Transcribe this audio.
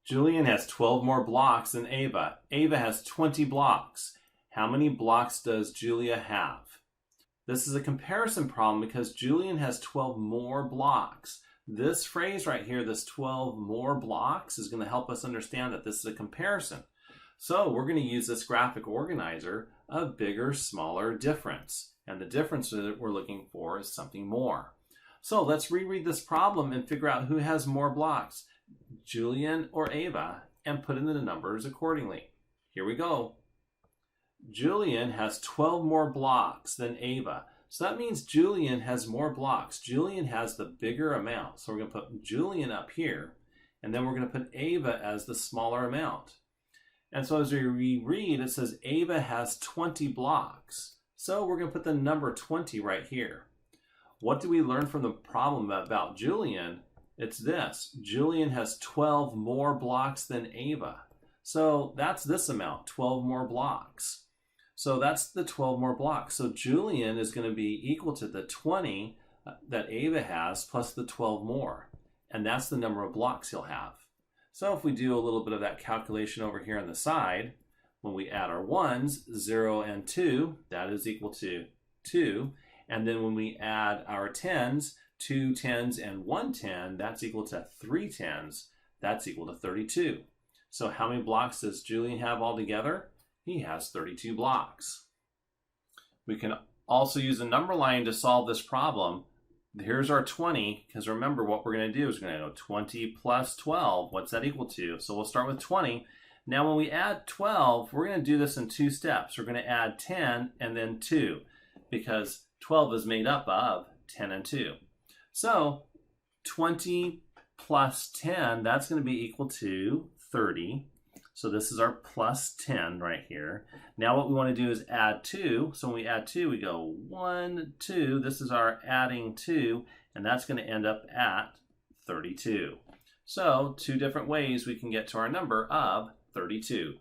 Julian has 12 more blocks than Ava. Ava has 20 blocks. How many blocks does Julia have? This is a comparison problem because Julian has 12 more blocks. This phrase right here, this 12 more blocks, is going to help us understand that this is a comparison. So we're going to use this graphic organizer of bigger, smaller, difference. And the difference that we're looking for is something more. So let's reread this problem and figure out who has more blocks, Julian or Ava, and put in the numbers accordingly. Here we go. Julian has 12 more blocks than Ava. So that means Julian has more blocks. Julian has the bigger amount. So we're going to put Julian up here, and then we're going to put Ava as the smaller amount. And so as we reread, it says Ava has 20 blocks. So we're going to put the number 20 right here. What do we learn from the problem about Julian? It's this. Julian has 12 more blocks than Ava. So that's this amount, 12 more blocks. So that's the 12 more blocks. So Julian is going to be equal to the 20 that Ava has plus the 12 more. And that's the number of blocks he'll have. So if we do a little bit of that calculation over here on the side, when we add our ones, 0 and 2, that is equal to 2. And then when we add our tens, 2 tens and 1 10, that's equal to 3 tens. That's equal to 32. So how many blocks does Julian have altogether? He has 32 blocks. We can also use a number line to solve this problem. Here's our 20, because remember what we're going to do is we're going to go 20 plus 12. What's that equal to? So we'll start with 20. Now when we add 12, we're going to do this in 2 steps. We're going to add 10 and then 2, because 12 is made up of 10 and 2. So 20 plus 10, that's going to be equal to 30. So this is our plus 10 right here. Now what we want to do is add 2. So when we add 2, we go 1, 2. This is our adding 2, and that's going to end up at 32. So 2 different ways we can get to our number of 32.